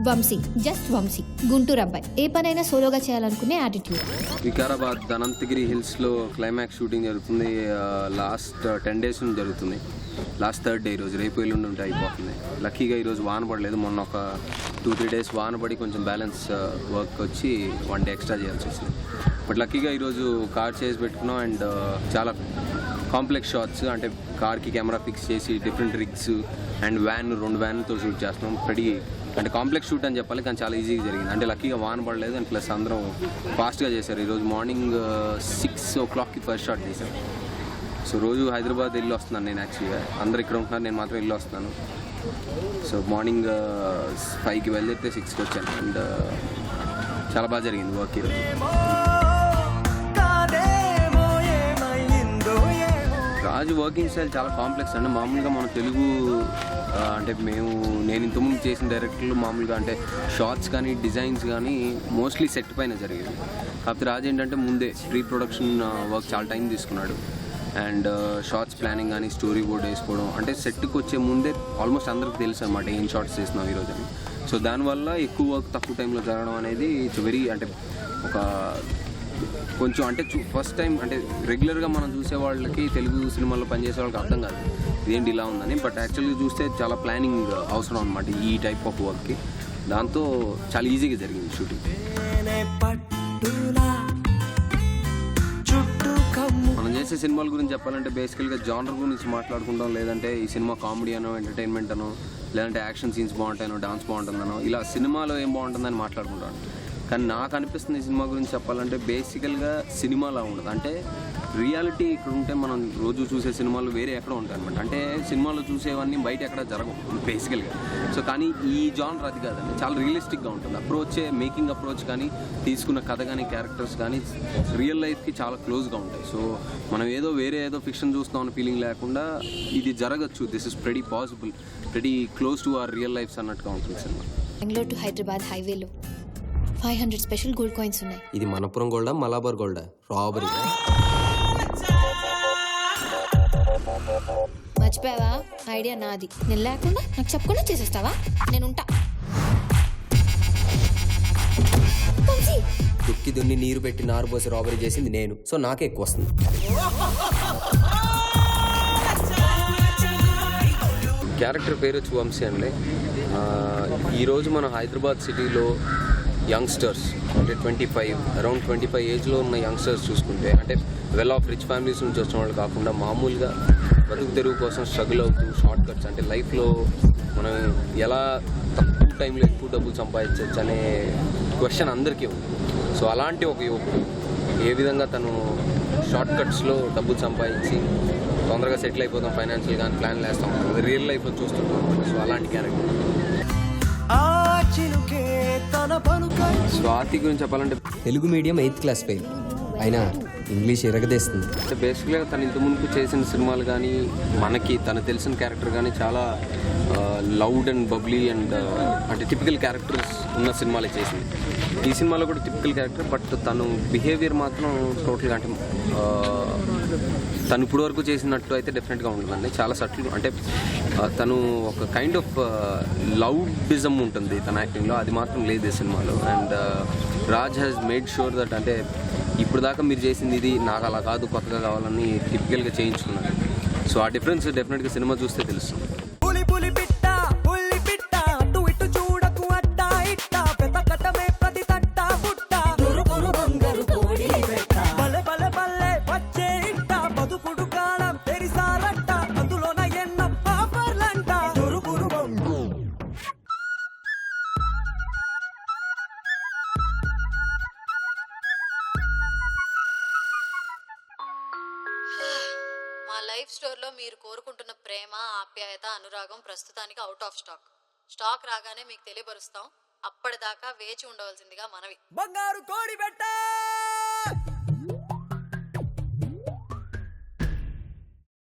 Vamsi, just Vamsi, Guntur అబ్బాయి, ఏ పనైనా సోలోగా చేయాలనుకునే యాటిట్యూడ్. వికారాబాద్ అనంతగిరి హిల్స్లో క్లైమాక్స్ షూటింగ్ జరుగుతుంది. లాస్ట్ 10 days నుంచి జరుగుతుంది. లాస్ట్ 3rd day ఈరోజు, రేపు ఎల్లుండి ఉంటే అయిపోతుంది. లక్కీగా ఈరోజు వాన పడలేదు. మొన్న ఒక 2-3 days వాన పడి కొంచెం బ్యాలెన్స్ వర్క్ వచ్చి 1 day ఎక్స్ట్రా చేయాల్సి వచ్చింది. బట్ లక్కీగా ఈరోజు కార్ చేసి పెట్టుకున్నాం. అండ్ చాలా కాంప్లెక్స్ షాట్స్, అంటే కార్కి కెమెరా ఫిక్స్ చేసి డిఫరెంట్ రిగ్స్ అండ్ 2 వ్యాన్తో షూట్ చేస్తున్నాం. pretty అంటే కాంప్లెక్స్ షూట్ అని చెప్పాలి, కానీ చాలా ఈజీగా జరిగింది. అంటే లక్కీగా వాన పడలేదు. అండ్ ప్లస్ అందరం ఫాస్ట్గా చేశారు. ఈరోజు మార్నింగ్ 6 o'clockకి ఫస్ట్ షాట్ చేశారు. సో రోజు హైదరాబాద్ వెళ్ళి వస్తున్నాను నేను. యాక్చువల్గా అందరు ఇక్కడ ఉంటున్నారు, నేను మాత్రం వెళ్ళి వస్తున్నాను. సో మార్నింగ్ 5కి వెళ్ళితే 6కి వచ్చాను. అండ్ చాలా బాగా జరిగింది వర్క్ ఈరోజు. రాజు వర్కింగ్ స్టైల్ చాలా కాంప్లెక్స్ అండి. మామూలుగా మన తెలుగు అంటే నేను ఇంతకుముందు చేసిన డైరెక్టర్లు మామూలుగా అంటే షార్ట్స్ కానీ డిజైన్స్ కానీ మోస్ట్లీ సెట్ పైన జరిగేది. కాకపోతే రాజు ఏంటంటే ముందే ప్రీ ప్రొడక్షన్ వర్క్ చాలా టైం తీసుకున్నాడు. అండ్ షార్ట్స్ ప్లానింగ్ కానీ స్టోరీ బోర్డ్ వేసుకోవడం, అంటే సెట్కి వచ్చే ముందే ఆల్మోస్ట్ అందరికి తెలుసు అనమాట ఏం షార్ట్స్ చేస్తున్నాం ఈరోజు అని. సో దానివల్ల ఎక్కువ వర్క్ తక్కువ టైంలో జరగడం అనేది ఇట్స్ వెరీ అంటే ఒక కొంచెం అంటే ఫస్ట్ టైం అంటే రెగ్యులర్గా మనం చూసే వాళ్ళకి తెలుగు సినిమాల్లో పనిచేసే వాళ్ళకి అర్థం కాదు ఇదేంటి ఇలా ఉందని. బట్ యాక్చువల్గా చూస్తే చాలా ప్లానింగ్ అవసరం అనమాట ఈ టైప్ ఆఫ్ వర్క్కి. దాంతో చాలా ఈజీగా జరిగింది షూటింగ్. మనం చేసే సినిమాల గురించి చెప్పాలంటే బేసికల్గా జానర్ గురించి మాట్లాడుకుంటాం, లేదంటే ఈ సినిమా కామెడీ అనో ఎంటర్టైన్మెంట్ అనో, లేదంటే యాక్షన్ సీన్స్ బాగుంటాయనో డాన్స్ బాగుంటుందనో, ఇలా సినిమాలో ఏం బాగుంటుందని మాట్లాడుకుంటాను. కానీ నాకు అనిపిస్తుంది ఈ సినిమా గురించి చెప్పాలంటే బేసికల్గా సినిమాలా ఉండదు. అంటే రియాలిటీ ఇక్కడ ఉంటే మనం రోజు చూసే సినిమాలు వేరే ఎక్కడ ఉంటాయి అనమాట. అంటే సినిమాలో చూసేవన్నీ బయట ఎక్కడ జరగవు బేసికల్గా. సో కానీ ఈ జానర్ అది కాదండి, చాలా రియలిస్టిక్గా ఉంటుంది. మేకింగ్ అప్రోచ్ కానీ, తీసుకున్న కథ కానీ, క్యారెక్టర్స్ కానీ రియల్ లైఫ్కి చాలా క్లోజ్గా ఉంటాయి. సో మనం వేరే ఏదో ఫిక్షన్ చూస్తాం అన్న ఫీలింగ్ లేకుండా ఇది జరగచ్చు, this is pretty possible, pretty close to our real lifes అన్నట్టుగా ఉంటుంది సినిమా. బెంగళూరు టు హైదరాబాద్ హైవేలో 500 స్పెషల్ గోల్డ్ కాయిన్స్ ఉన్నాయి. ఇది మనపురం గోల్డా మలాబార్ గోల్డా? రాబరీ. మర్చిపోయావా? ఐడియా నాది. నేను లేకుండా నాకు చెప్పకుండా చేసేస్తావా? నేను ఉంటా. దుక్కి దున్ని నీరు పెట్టి నారు పోసి రాబరీ చేసింది నేను, సో నాకే ఎక్కువ వస్తుంది. క్యారెక్టర్ పేరు వచ్చి వంశీ అండి. ఈరోజు మన హైదరాబాద్ సిటీలో యంగ్స్టర్స్ అంటే అరౌండ్ 25 ఏజ్లో ఉన్న యంగ్స్టర్స్ చూసుకుంటే, అంటే వెల్ ఆఫ్ రిచ్ ఫ్యామిలీస్ నుంచి వచ్చిన వాళ్ళు కాకుండా మామూలుగా బతుకు తెరువు కోసం స్ట్రగుల్ అవుతూ షార్ట్ కట్స్, అంటే లైఫ్లో మనం ఎలా తక్కువ టైంలో ఎక్కువ డబ్బులు సంపాదించవచ్చు అనే క్వశ్చన్ అందరికీ ఉంది. సో అలాంటి ఒక యువకుడు ఏ విధంగా తను షార్ట్ కట్స్లో డబ్బులు సంపాదించి తొందరగా సెటిల్ అయిపోతాం ఫైనాన్షియల్ కానీ ప్లాన్లు వేస్తాం, రియల్ లైఫ్లో చూస్తుంటాం. సో అలాంటి క్యారెక్టర్. స్వాతి గురించి చెప్పాలంటే Telugu medium 8th class fail అయినా ఇంగ్లీష్ ఎరగదేస్తుంది. అంటే బేసిక్గా తను ఇంతకుముందు చేసిన సినిమాలు కానీ మనకి తను తెలిసిన క్యారెక్టర్ కానీ చాలా లౌడ్ అండ్ బబ్లీ అండ్ అంటే టిపికల్ క్యారెక్టర్స్ ఉన్న సినిమాలే చేసింది. ఈ సినిమాలో కూడా టిపికల్ క్యారెక్టర్, బట్ తను బిహేవియర్ మాత్రం టోటల్గా అంటే తను ఇప్పుడు వరకు చేసినట్టు అయితే డెఫినెట్గా ఉంటుందండి. చాలా సటిల్, అంటే తను ఒక కైండ్ ఆఫ్ లౌడిజం ఉంటుంది తన యాక్టింగ్లో, అది మాత్రం లేదు ఈ సినిమాలో. And Raj has made sure that అంటే ఇప్పుడు దాకా మీరు చేసింది ఇది, నాకు అలా కాదు, కొత్తగా కావాలని టిపికల్గా చేయించుకున్నాను. సో ఆ డిఫరెన్స్ డెఫినెట్గా సినిమా చూస్తే తెలుస్తుంది. మా లైఫ్ స్టోర్లో మీరు కోరుకుంటున్న ప్రేమ, ఆప్యాయత, అనురాగం ప్రస్తుతానికి అవుట్ ఆఫ్ స్టాక్ రాగానే మీకు తెలియపరుస్తాం. అప్పటిదాకా వేచి ఉండవలసిందిగా మనవి. బంగారు కోడి పెట్ట